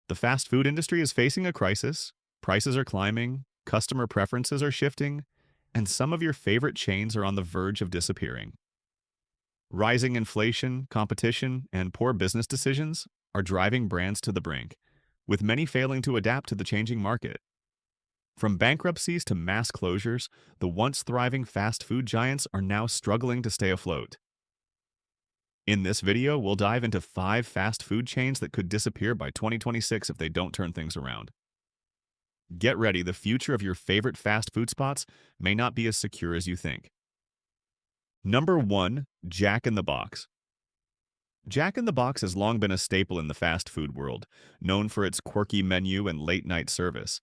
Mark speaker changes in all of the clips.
Speaker 1: The fast food industry is facing a crisis, prices are climbing, customer preferences are shifting, and some of your favorite chains are on the verge of disappearing. Rising inflation, competition, and poor business decisions are driving brands to the brink, with many failing to adapt to the changing market. From bankruptcies to mass closures, the once thriving fast food giants are now struggling to stay afloat. In this video, we'll dive into 5 fast food chains that could disappear by 2026 if they don't turn things around. Get ready, the future of your favorite fast food spots may not be as secure as you think. Number 1. Jack in the Box. Jack in the Box has long been a staple in the fast food world, known for its quirky menu and late-night service.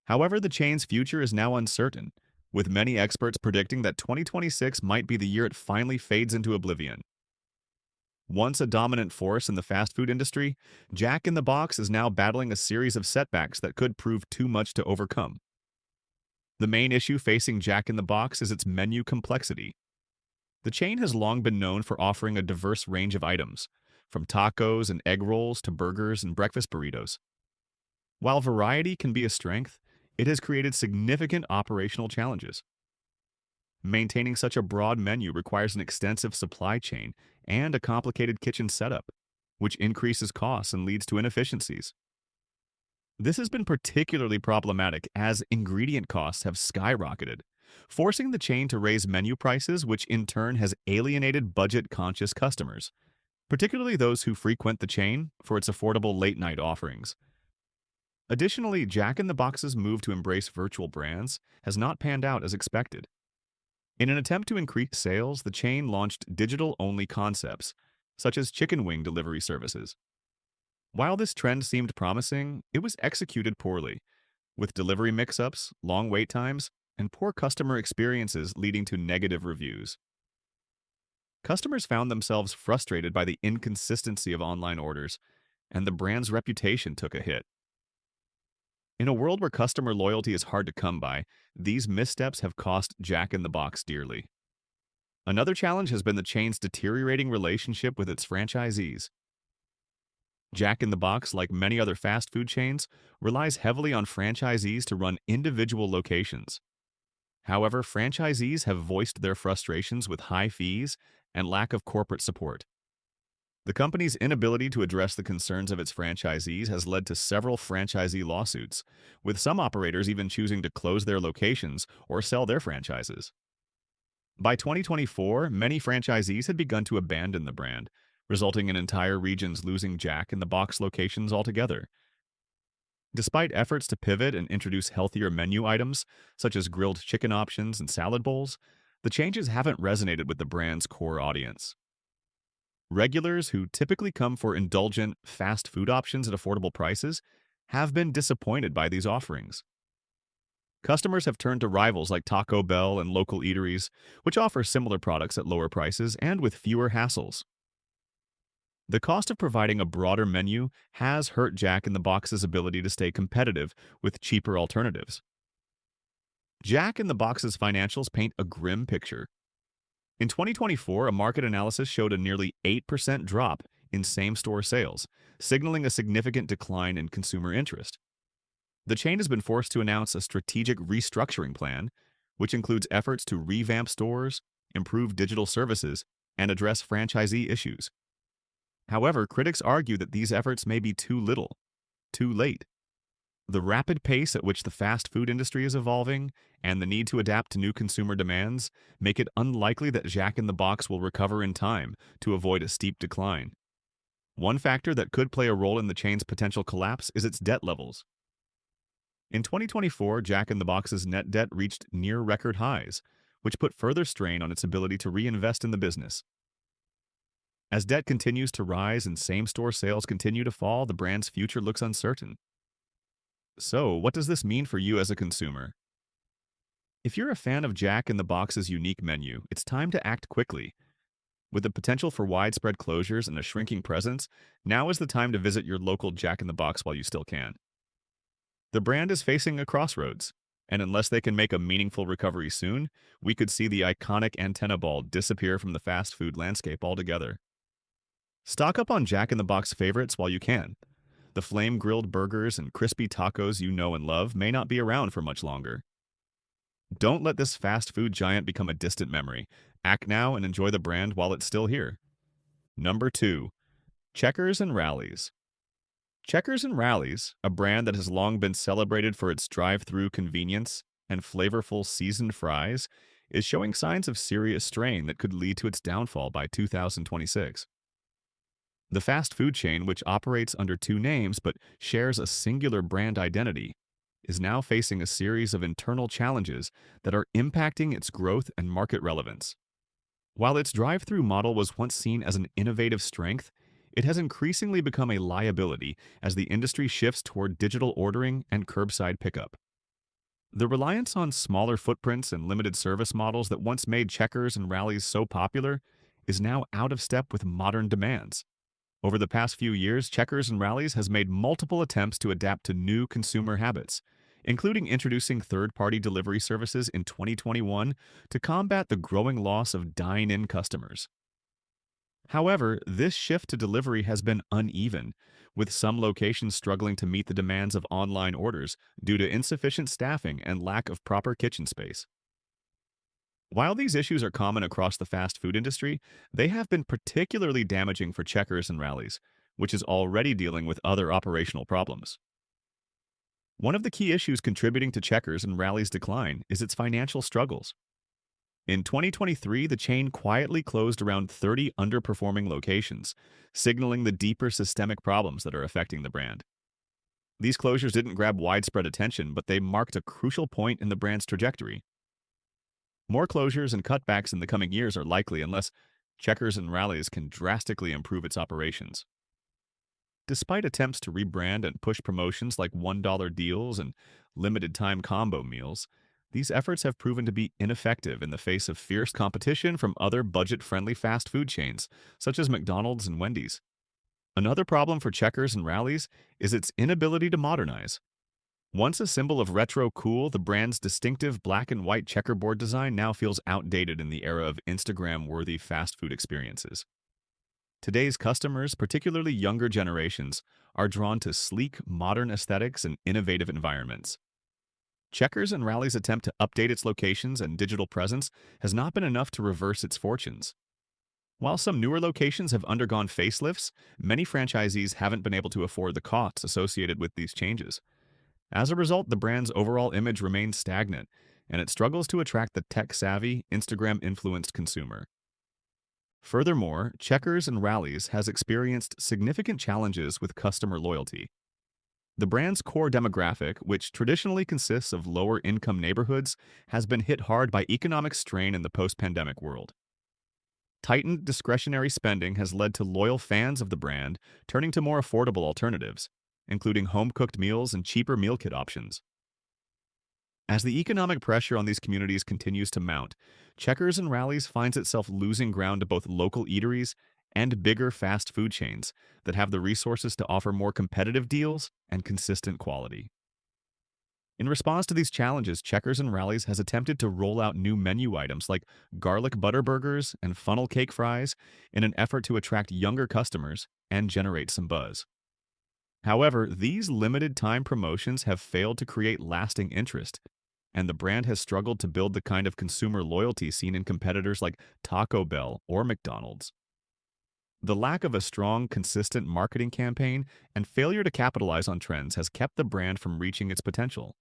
Speaker 1: However, the chain's future is now uncertain, with many experts predicting that 2026 might be the year it finally fades into oblivion. Once a dominant force in the fast food industry, Jack in the Box is now battling a series of setbacks that could prove too much to overcome. The main issue facing Jack in the Box is its menu complexity. The chain has long been known for offering a diverse range of items, from tacos and egg rolls to burgers and breakfast burritos. While variety can be a strength, it has created significant operational challenges. Maintaining such a broad menu requires an extensive supply chain and a complicated kitchen setup, which increases costs and leads to inefficiencies. This has been particularly problematic as ingredient costs have skyrocketed, forcing the chain to raise menu prices, which in turn has alienated budget-conscious customers, particularly those who frequent the chain for its affordable late-night offerings. Additionally, Jack in the Box's move to embrace virtual brands has not panned out as expected. In an attempt to increase sales, the chain launched digital-only concepts, such as chicken wing delivery services. While this trend seemed promising, it was executed poorly, with delivery mix-ups, long wait times, and poor customer experiences leading to negative reviews. Customers found themselves frustrated by the inconsistency of online orders, and the brand's reputation took a hit. In a world where customer loyalty is hard to come by, these missteps have cost Jack in the Box dearly. Another challenge has been the chain's deteriorating relationship with its franchisees. Jack in the Box, like many other fast food chains, relies heavily on franchisees to run individual locations. However, franchisees have voiced their frustrations with high fees and lack of corporate support. The company's inability to address the concerns of its franchisees has led to several franchisee lawsuits, with some operators even choosing to close their locations or sell their franchises. By 2024, many franchisees had begun to abandon the brand, resulting in entire regions losing Jack in the Box locations altogether. Despite efforts to pivot and introduce healthier menu items, such as grilled chicken options and salad bowls, the changes haven't resonated with the brand's core audience. Regulars who typically come for indulgent, fast food options at affordable prices have been disappointed by these offerings. Customers have turned to rivals like Taco Bell and local eateries, which offer similar products at lower prices and with fewer hassles. The cost of providing a broader menu has hurt Jack in the Box's ability to stay competitive with cheaper alternatives. Jack in the Box's financials paint a grim picture. In 2024, a market analysis showed a nearly 8% drop in same-store sales, signaling a significant decline in consumer interest. The chain has been forced to announce a strategic restructuring plan, which includes efforts to revamp stores, improve digital services, and address franchisee issues. However, critics argue that these efforts may be too little, too late. The rapid pace at which the fast food industry is evolving and the need to adapt to new consumer demands make it unlikely that Jack in the Box will recover in time to avoid a steep decline. One factor that could play a role in the chain's potential collapse is its debt levels. In 2024, Jack in the Box's net debt reached near record highs, which put further strain on its ability to reinvest in the business. As debt continues to rise and same-store sales continue to fall, the brand's future looks uncertain. So, what does this mean for you as a consumer? If you're a fan of Jack in the Box's unique menu, it's time to act quickly. With the potential for widespread closures and a shrinking presence, now is the time to visit your local Jack in the Box while you still can. The brand is facing a crossroads, and unless they can make a meaningful recovery soon, we could see the iconic antenna ball disappear from the fast food landscape altogether. Stock up on Jack in the Box favorites while you can. The flame-grilled burgers and crispy tacos you know and love may not be around for much longer. Don't let this fast food giant become a distant memory. Act now and enjoy the brand while it's still here. Number 2. Checkers and Rallies. Checkers and Rallies, a brand that has long been celebrated for its drive-through convenience and flavorful seasoned fries, is showing signs of serious strain that could lead to its downfall by 2026. The fast food chain, which operates under two names but shares a singular brand identity, is now facing a series of internal challenges that are impacting its growth and market relevance. While its drive-through model was once seen as an innovative strength, it has increasingly become a liability as the industry shifts toward digital ordering and curbside pickup. The reliance on smaller footprints and limited service models that once made Checkers and Rallies so popular is now out of step with modern demands. Over the past few years, Checkers and Rallies has made multiple attempts to adapt to new consumer habits, including introducing third-party delivery services in 2021 to combat the growing loss of dine-in customers. However, this shift to delivery has been uneven, with some locations struggling to meet the demands of online orders due to insufficient staffing and lack of proper kitchen space. While these issues are common across the fast food industry, they have been particularly damaging for Checkers and Rallies, which is already dealing with other operational problems. One of the key issues contributing to Checkers and Rallies' decline is its financial struggles. In 2023, the chain quietly closed around 30 underperforming locations, signaling the deeper systemic problems that are affecting the brand. These closures didn't grab widespread attention, but they marked a crucial point in the brand's trajectory. More closures and cutbacks in the coming years are likely unless Checkers and Rallies can drastically improve its operations. Despite attempts to rebrand and push promotions like $1 deals and limited-time combo meals, these efforts have proven to be ineffective in the face of fierce competition from other budget-friendly fast food chains, such as McDonald's and Wendy's. Another problem for Checkers and Rallies is its inability to modernize. Once a symbol of retro cool, the brand's distinctive black and white checkerboard design now feels outdated in the era of Instagram-worthy fast food experiences. Today's customers, particularly younger generations, are drawn to sleek, modern aesthetics and innovative environments. Checkers and Rallies' attempt to update its locations and digital presence has not been enough to reverse its fortunes. While some newer locations have undergone facelifts, many franchisees haven't been able to afford the costs associated with these changes. As a result, the brand's overall image remains stagnant, and it struggles to attract the tech-savvy, Instagram-influenced consumer. Furthermore, Checkers and Rallies has experienced significant challenges with customer loyalty. The brand's core demographic, which traditionally consists of lower-income neighborhoods, has been hit hard by economic strain in the post-pandemic world. Tightened discretionary spending has led to loyal fans of the brand turning to more affordable alternatives, including home-cooked meals and cheaper meal kit options. As the economic pressure on these communities continues to mount, Checkers and Rallies finds itself losing ground to both local eateries and bigger fast food chains that have the resources to offer more competitive deals and consistent quality. In response to these challenges, Checkers and Rallies has attempted to roll out new menu items like garlic butter burgers and funnel cake fries in an effort to attract younger customers and generate some buzz. However, these limited-time promotions have failed to create lasting interest, and the brand has struggled to build the kind of consumer loyalty seen in competitors like Taco Bell or McDonald's. The lack of a strong, consistent marketing campaign and failure to capitalize on trends has kept the brand from reaching its potential.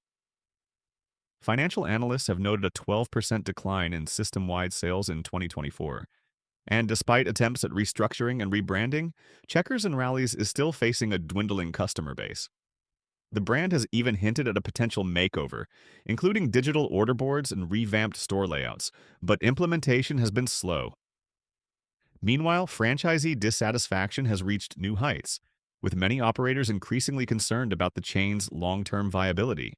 Speaker 1: Financial analysts have noted a 12% decline in system-wide sales in 2024. And despite attempts at restructuring and rebranding, Checkers and Rallies is still facing a dwindling customer base. The brand has even hinted at a potential makeover, including digital order boards and revamped store layouts, but implementation has been slow. Meanwhile, franchisee dissatisfaction has reached new heights, with many operators increasingly concerned about the chain's long-term viability.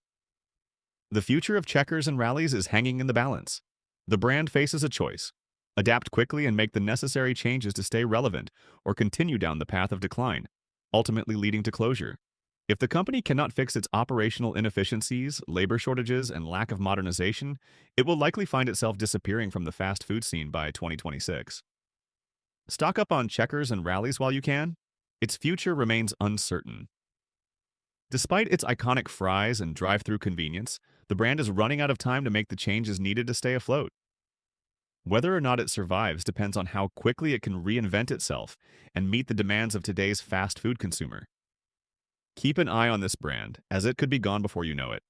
Speaker 1: The future of Checkers and Rallies is hanging in the balance. The brand faces a choice: adapt quickly and make the necessary changes to stay relevant, or continue down the path of decline, ultimately leading to closure. If the company cannot fix its operational inefficiencies, labor shortages, and lack of modernization, it will likely find itself disappearing from the fast food scene by 2026. Stock up on Checkers and Rallies while you can. Its future remains uncertain. Despite its iconic fries and drive-through convenience, the brand is running out of time to make the changes needed to stay afloat. Whether or not it survives depends on how quickly it can reinvent itself and meet the demands of today's fast food consumer. Keep an eye on this brand, as it could be gone before you know it.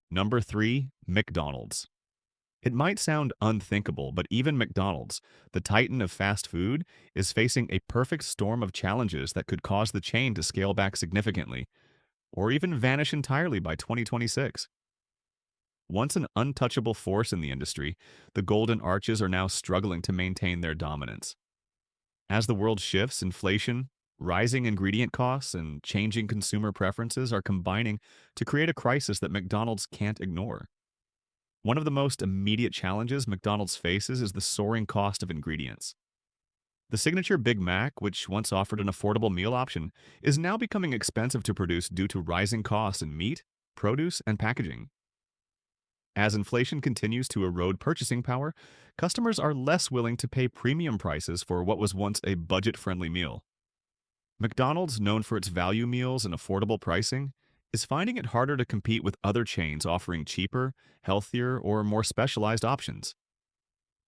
Speaker 1: Number 3, McDonald's. It might sound unthinkable, but even McDonald's, the titan of fast food, is facing a perfect storm of challenges that could cause the chain to scale back significantly, or even vanish entirely by 2026. Once an untouchable force in the industry, the Golden Arches are now struggling to maintain their dominance. As the world shifts, inflation, rising ingredient costs, and changing consumer preferences are combining to create a crisis that McDonald's can't ignore. One of the most immediate challenges McDonald's faces is the soaring cost of ingredients. The signature Big Mac, which once offered an affordable meal option, is now becoming expensive to produce due to rising costs in meat, produce, and packaging. As inflation continues to erode purchasing power, customers are less willing to pay premium prices for what was once a budget-friendly meal. McDonald's, known for its value meals and affordable pricing, is finding it harder to compete with other chains offering cheaper, healthier, or more specialized options.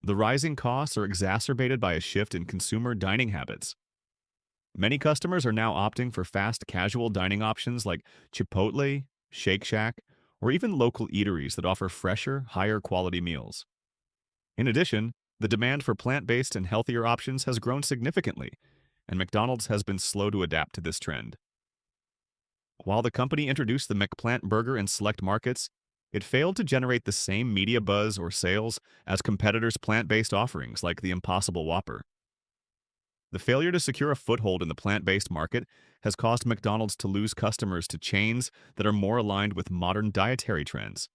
Speaker 1: The rising costs are exacerbated by a shift in consumer dining habits. Many customers are now opting for fast casual dining options like Chipotle, Shake Shack, or even local eateries that offer fresher, higher quality meals. In addition, the demand for plant-based and healthier options has grown significantly, and McDonald's has been slow to adapt to this trend. While the company introduced the McPlant burger in select markets, it failed to generate the same media buzz or sales as competitors' plant-based offerings like the Impossible Whopper. The failure to secure a foothold in the plant-based market has caused McDonald's to lose customers to chains that are more aligned with modern dietary trends.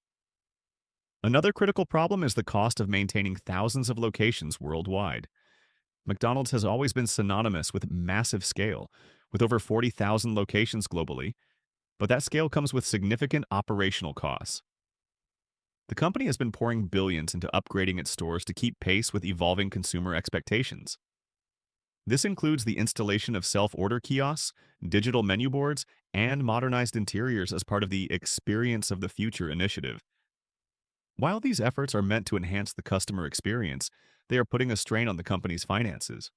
Speaker 1: Another critical problem is the cost of maintaining thousands of locations worldwide. McDonald's has always been synonymous with massive scale, with over 40,000 locations globally, but that scale comes with significant operational costs. The company has been pouring billions into upgrading its stores to keep pace with evolving consumer expectations. This includes the installation of self-order kiosks, digital menu boards, and modernized interiors as part of the Experience of the Future initiative. While these efforts are meant to enhance the customer experience, they are putting a strain on the company's finances.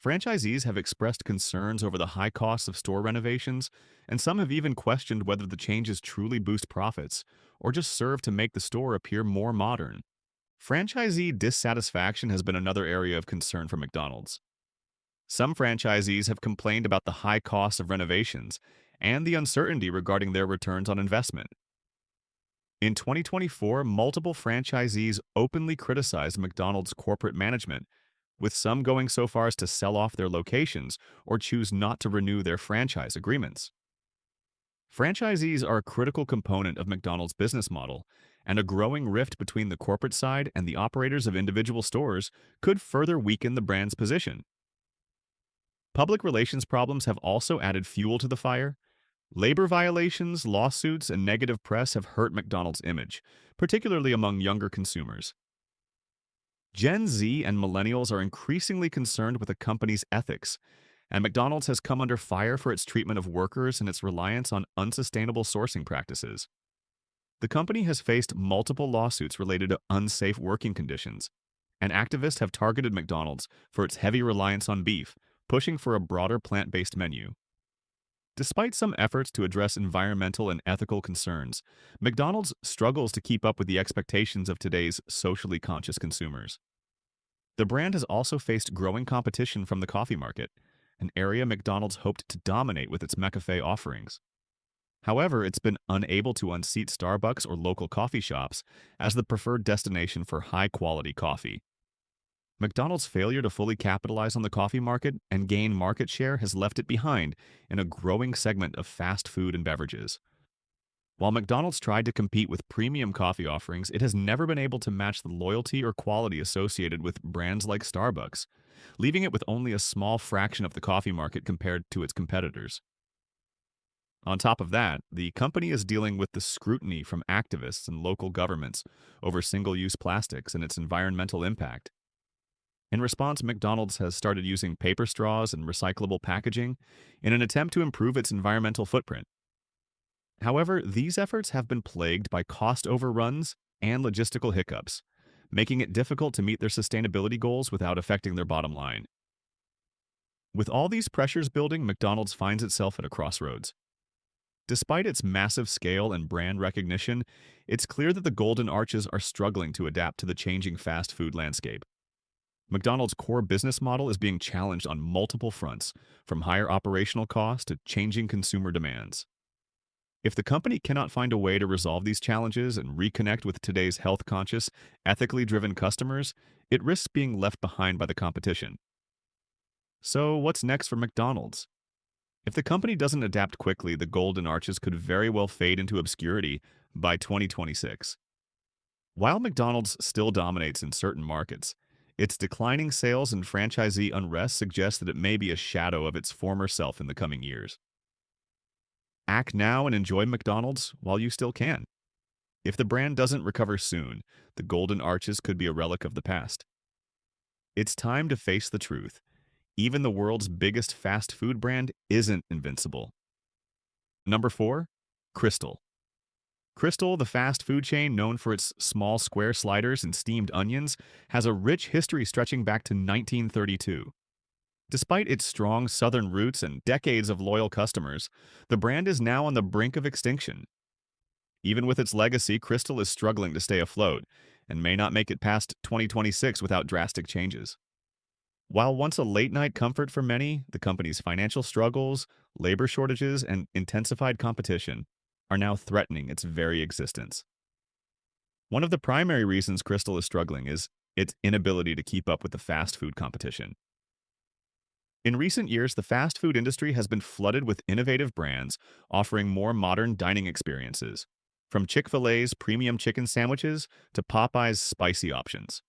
Speaker 1: Franchisees have expressed concerns over the high costs of store renovations, and some have even questioned whether the changes truly boost profits or just serve to make the store appear more modern. Franchisee dissatisfaction has been another area of concern for McDonald's. Some franchisees have complained about the high cost of renovations and the uncertainty regarding their returns on investment. In 2024, multiple franchisees openly criticized McDonald's corporate management, with some going so far as to sell off their locations or choose not to renew their franchise agreements. Franchisees are a critical component of McDonald's business model, and a growing rift between the corporate side and the operators of individual stores could further weaken the brand's position. Public relations problems have also added fuel to the fire. Labor violations, lawsuits, and negative press have hurt McDonald's image, particularly among younger consumers. Gen Z and millennials are increasingly concerned with the company's ethics, and McDonald's has come under fire for its treatment of workers and its reliance on unsustainable sourcing practices. The company has faced multiple lawsuits related to unsafe working conditions, and activists have targeted McDonald's for its heavy reliance on beef, pushing for a broader plant-based menu. Despite some efforts to address environmental and ethical concerns, McDonald's struggles to keep up with the expectations of today's socially conscious consumers. The brand has also faced growing competition from the coffee market, an area McDonald's hoped to dominate with its McCafe offerings. However, it's been unable to unseat Starbucks or local coffee shops as the preferred destination for high-quality coffee. McDonald's failure to fully capitalize on the coffee market and gain market share has left it behind in a growing segment of fast food and beverages. While McDonald's tried to compete with premium coffee offerings, it has never been able to match the loyalty or quality associated with brands like Starbucks, leaving it with only a small fraction of the coffee market compared to its competitors. On top of that, the company is dealing with the scrutiny from activists and local governments over single-use plastics and its environmental impact. In response, McDonald's has started using paper straws and recyclable packaging in an attempt to improve its environmental footprint. However, these efforts have been plagued by cost overruns and logistical hiccups, making it difficult to meet their sustainability goals without affecting their bottom line. With all these pressures building, McDonald's finds itself at a crossroads. Despite its massive scale and brand recognition, it's clear that the Golden Arches are struggling to adapt to the changing fast food landscape. McDonald's core business model is being challenged on multiple fronts, from higher operational costs to changing consumer demands. If the company cannot find a way to resolve these challenges and reconnect with today's health-conscious, ethically driven customers, it risks being left behind by the competition. So, what's next for McDonald's? If the company doesn't adapt quickly, the Golden Arches could very well fade into obscurity by 2026. While McDonald's still dominates in certain markets, its declining sales and franchisee unrest suggest that it may be a shadow of its former self in the coming years. Act now and enjoy McDonald's while you still can. If the brand doesn't recover soon, the Golden Arches could be a relic of the past. It's time to face the truth. Even the world's biggest fast food brand isn't invincible. Number 4. Crystal. Crystal, the fast food chain known for its small square sliders and steamed onions, has a rich history stretching back to 1932. Despite its strong southern roots and decades of loyal customers, the brand is now on the brink of extinction. Even with its legacy, Crystal is struggling to stay afloat and may not make it past 2026 without drastic changes. While once a late-night comfort for many, the company's financial struggles, labor shortages, and intensified competition are now threatening its very existence. One of the primary reasons Crystal is struggling is its inability to keep up with the fast food competition. In recent years, the fast food industry has been flooded with innovative brands offering more modern dining experiences, from Chick-fil-A's premium chicken sandwiches to Popeye's spicy options.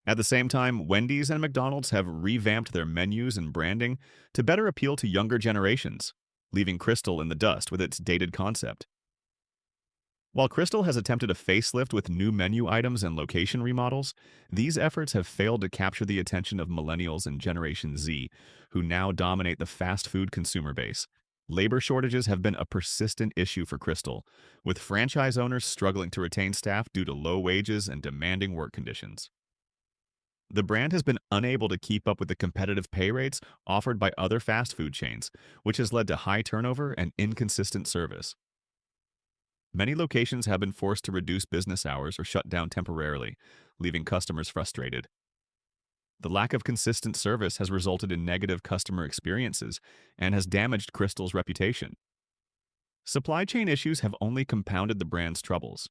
Speaker 1: At the same time, Wendy's and McDonald's have revamped their menus and branding to better appeal to younger generations, leaving Crystal in the dust with its dated concept. While Crystal has attempted a facelift with new menu items and location remodels, these efforts have failed to capture the attention of millennials and Generation Z, who now dominate the fast food consumer base. Labor shortages have been a persistent issue for Crystal, with franchise owners struggling to retain staff due to low wages and demanding work conditions. The brand has been unable to keep up with the competitive pay rates offered by other fast food chains, which has led to high turnover and inconsistent service. Many locations have been forced to reduce business hours or shut down temporarily, leaving customers frustrated. The lack of consistent service has resulted in negative customer experiences and has damaged Crystal's reputation. Supply chain issues have only compounded the brand's troubles.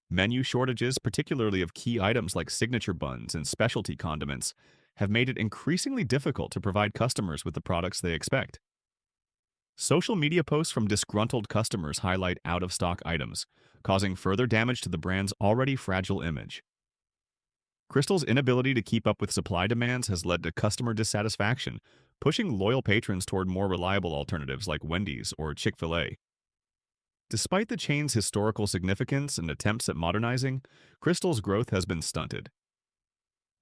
Speaker 1: Menu shortages, particularly of key items like signature buns and specialty condiments, have made it increasingly difficult to provide customers with the products they expect. Social media posts from disgruntled customers highlight out-of-stock items, causing further damage to the brand's already fragile image. Crystal's inability to keep up with supply demands has led to customer dissatisfaction, pushing loyal patrons toward more reliable alternatives like Wendy's or Chick-fil-A. Despite the chain's historical significance and attempts at modernizing, Crystal's growth has been stunted.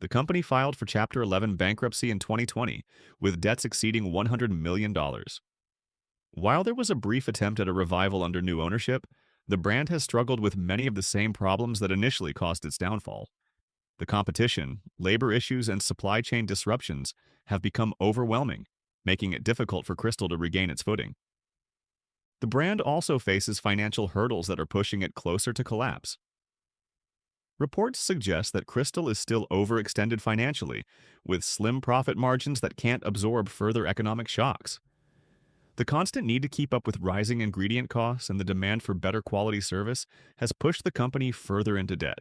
Speaker 1: The company filed for Chapter 11 bankruptcy in 2020, with debts exceeding $100 million. While there was a brief attempt at a revival under new ownership, the brand has struggled with many of the same problems that initially caused its downfall. The competition, labor issues, and supply chain disruptions have become overwhelming, making it difficult for Crystal to regain its footing. The brand also faces financial hurdles that are pushing it closer to collapse. Reports suggest that Crystal is still overextended financially, with slim profit margins that can't absorb further economic shocks. The constant need to keep up with rising ingredient costs and the demand for better quality service has pushed the company further into debt.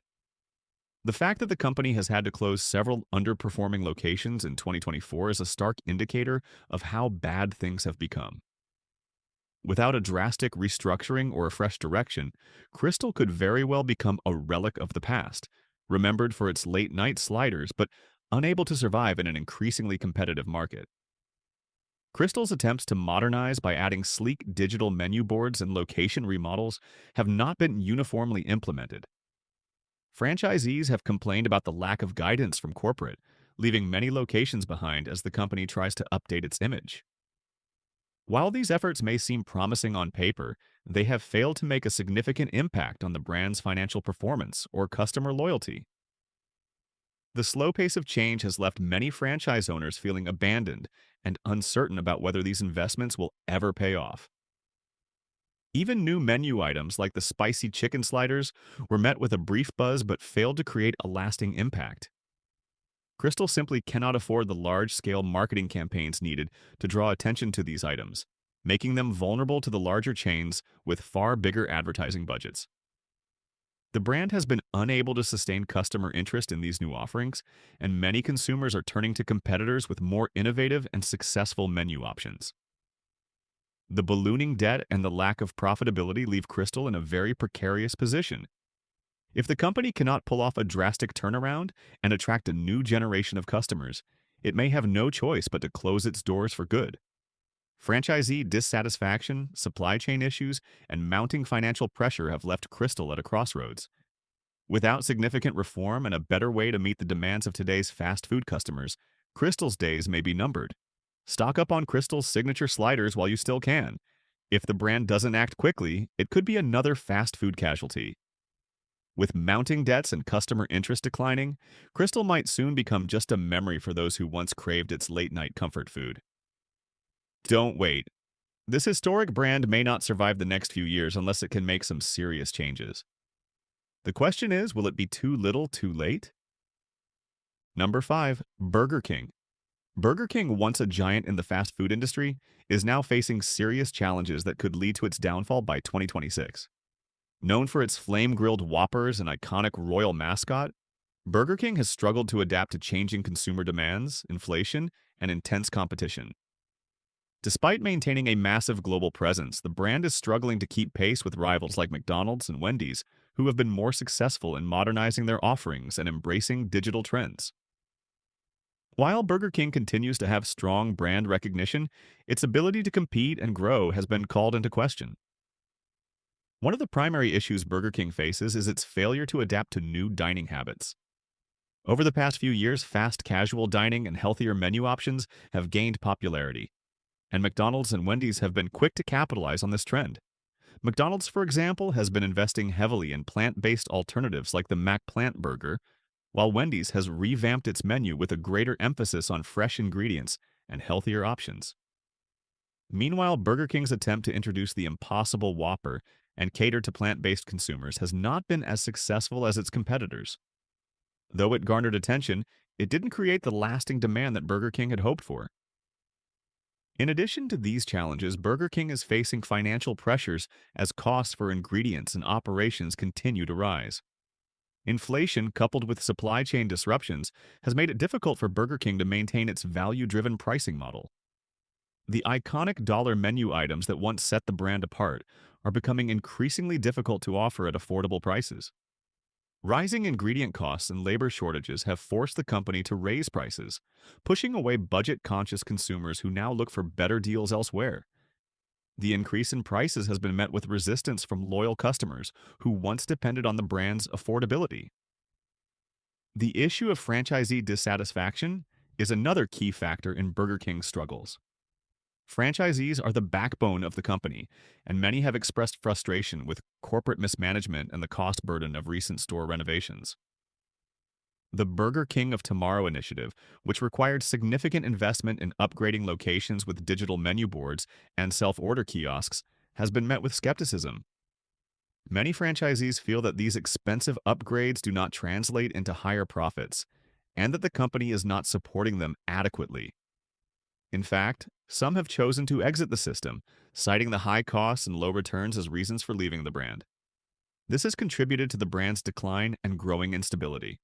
Speaker 1: The fact that the company has had to close several underperforming locations in 2024 is a stark indicator of how bad things have become. Without a drastic restructuring or a fresh direction, Crystal could very well become a relic of the past, remembered for its late-night sliders but unable to survive in an increasingly competitive market. Crystal's attempts to modernize by adding sleek digital menu boards and location remodels have not been uniformly implemented. Franchisees have complained about the lack of guidance from corporate, leaving many locations behind as the company tries to update its image. While these efforts may seem promising on paper, they have failed to make a significant impact on the brand's financial performance or customer loyalty. The slow pace of change has left many franchise owners feeling abandoned and uncertain about whether these investments will ever pay off. Even new menu items like the spicy chicken sliders were met with a brief buzz but failed to create a lasting impact. Crystal simply cannot afford the large-scale marketing campaigns needed to draw attention to these items, making them vulnerable to the larger chains with far bigger advertising budgets. The brand has been unable to sustain customer interest in these new offerings, and many consumers are turning to competitors with more innovative and successful menu options. The ballooning debt and the lack of profitability leave Crystal in a very precarious position. If the company cannot pull off a drastic turnaround and attract a new generation of customers, it may have no choice but to close its doors for good. Franchisee dissatisfaction, supply chain issues, and mounting financial pressure have left Crystal at a crossroads. Without significant reform and a better way to meet the demands of today's fast food customers, Crystal's days may be numbered. Stock up on Crystal's signature sliders while you still can. If the brand doesn't act quickly, it could be another fast food casualty. With mounting debts and customer interest declining, Crystal might soon become just a memory for those who once craved its late-night comfort food. Don't wait. This historic brand may not survive the next few years unless it can make some serious changes. The question is, will it be too little, too late? Number 5. Burger King. Burger King, once a giant in the fast food industry, is now facing serious challenges that could lead to its downfall by 2026. Known for its flame-grilled Whoppers and iconic royal mascot, Burger King has struggled to adapt to changing consumer demands, inflation, and intense competition. Despite maintaining a massive global presence, the brand is struggling to keep pace with rivals like McDonald's and Wendy's, who have been more successful in modernizing their offerings and embracing digital trends. While Burger King continues to have strong brand recognition, its ability to compete and grow has been called into question. One of the primary issues Burger King faces is its failure to adapt to new dining habits. Over the past few years, fast casual dining and healthier menu options have gained popularity, and McDonald's and Wendy's have been quick to capitalize on this trend. McDonald's, for example, has been investing heavily in plant-based alternatives like the McPlant burger, while Wendy's has revamped its menu with a greater emphasis on fresh ingredients and healthier options. Meanwhile, Burger King's attempt to introduce the Impossible Whopper and cater to plant-based consumers has not been as successful as its competitors. Though it garnered attention, it didn't create the lasting demand that Burger King had hoped for. In addition to these challenges, Burger King is facing financial pressures as costs for ingredients and operations continue to rise. Inflation, coupled with supply chain disruptions, has made it difficult for Burger King to maintain its value-driven pricing model. The iconic dollar menu items that once set the brand apart are becoming increasingly difficult to offer at affordable prices. Rising ingredient costs and labor shortages have forced the company to raise prices, pushing away budget-conscious consumers who now look for better deals elsewhere. The increase in prices has been met with resistance from loyal customers who once depended on the brand's affordability. The issue of franchisee dissatisfaction is another key factor in Burger King's struggles. Franchisees are the backbone of the company, and many have expressed frustration with corporate mismanagement and the cost burden of recent store renovations. The Burger King of Tomorrow initiative, which required significant investment in upgrading locations with digital menu boards and self-order kiosks, has been met with skepticism. Many franchisees feel that these expensive upgrades do not translate into higher profits, and that the company is not supporting them adequately. In fact, some have chosen to exit the system, citing the high costs and low returns as reasons for leaving the brand. This has contributed to the brand's decline and growing instability.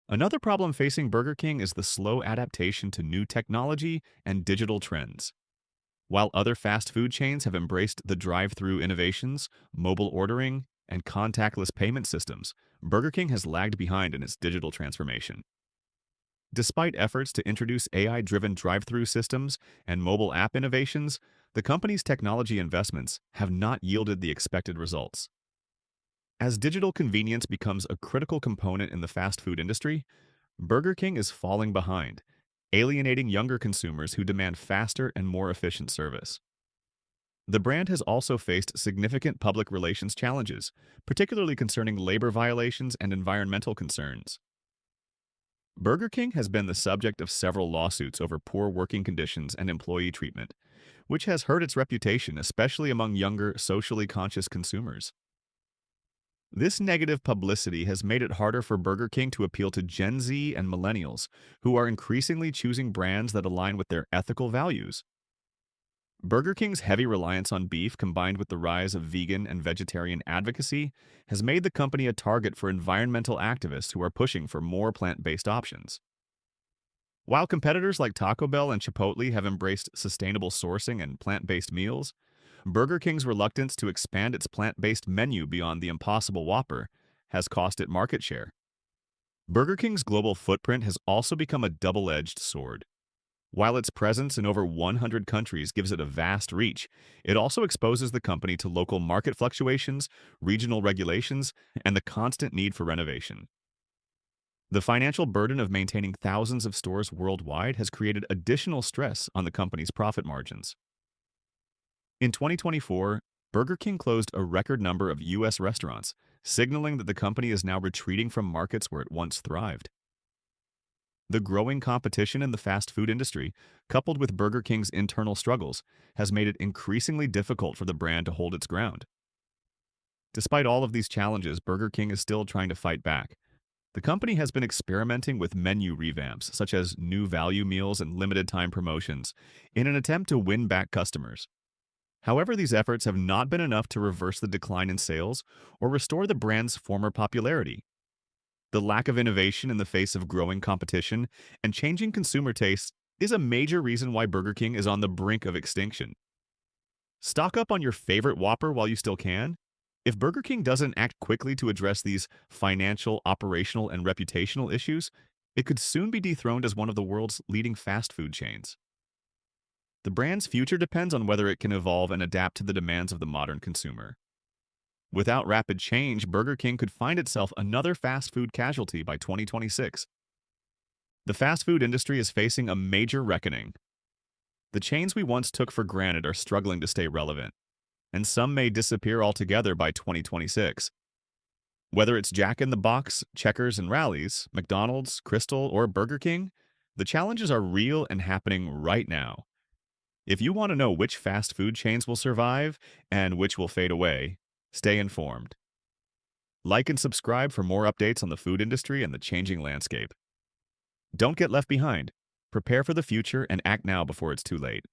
Speaker 1: Another problem facing Burger King is the slow adaptation to new technology and digital trends. While other fast food chains have embraced the drive-through innovations, mobile ordering, and contactless payment systems, Burger King has lagged behind in its digital transformation. Despite efforts to introduce AI-driven drive-through systems and mobile app innovations, the company's technology investments have not yielded the expected results. As digital convenience becomes a critical component in the fast food industry, Burger King is falling behind, alienating younger consumers who demand faster and more efficient service. The brand has also faced significant public relations challenges, particularly concerning labor violations and environmental concerns. Burger King has been the subject of several lawsuits over poor working conditions and employee treatment, which has hurt its reputation, especially among younger, socially conscious consumers. This negative publicity has made it harder for Burger King to appeal to Gen Z and millennials, who are increasingly choosing brands that align with their ethical values. Burger King's heavy reliance on beef, combined with the rise of vegan and vegetarian advocacy, has made the company a target for environmental activists who are pushing for more plant-based options. While competitors like Taco Bell and Chipotle have embraced sustainable sourcing and plant-based meals, Burger King's reluctance to expand its plant-based menu beyond the Impossible Whopper has cost it market share. Burger King's global footprint has also become a double-edged sword. While its presence in over 100 countries gives it a vast reach, it also exposes the company to local market fluctuations, regional regulations, and the constant need for renovation. The financial burden of maintaining thousands of stores worldwide has created additional stress on the company's profit margins. In 2024, Burger King closed a record number of U.S. restaurants, signaling that the company is now retreating from markets where it once thrived. The growing competition in the fast food industry, coupled with Burger King's internal struggles, has made it increasingly difficult for the brand to hold its ground. Despite all of these challenges, Burger King is still trying to fight back. The company has been experimenting with menu revamps, such as new value meals and limited-time promotions, in an attempt to win back customers. However, these efforts have not been enough to reverse the decline in sales or restore the brand's former popularity. The lack of innovation in the face of growing competition and changing consumer tastes is a major reason why Burger King is on the brink of extinction. Stock up on your favorite Whopper while you still can. If Burger King doesn't act quickly to address these financial, operational, and reputational issues, it could soon be dethroned as one of the world's leading fast food chains. The brand's future depends on whether it can evolve and adapt to the demands of the modern consumer. Without rapid change, Burger King could find itself another fast food casualty by 2026. The fast food industry is facing a major reckoning. The chains we once took for granted are struggling to stay relevant, and some may disappear altogether by 2026. Whether it's Jack in the Box, Checkers and Rallies, McDonald's, Crystal, or Burger King, the challenges are real and happening right now. If you want to know which fast food chains will survive and which will fade away, stay informed. Like and subscribe for more updates on the food industry and the changing landscape. Don't get left behind. Prepare for the future and act now before it's too late.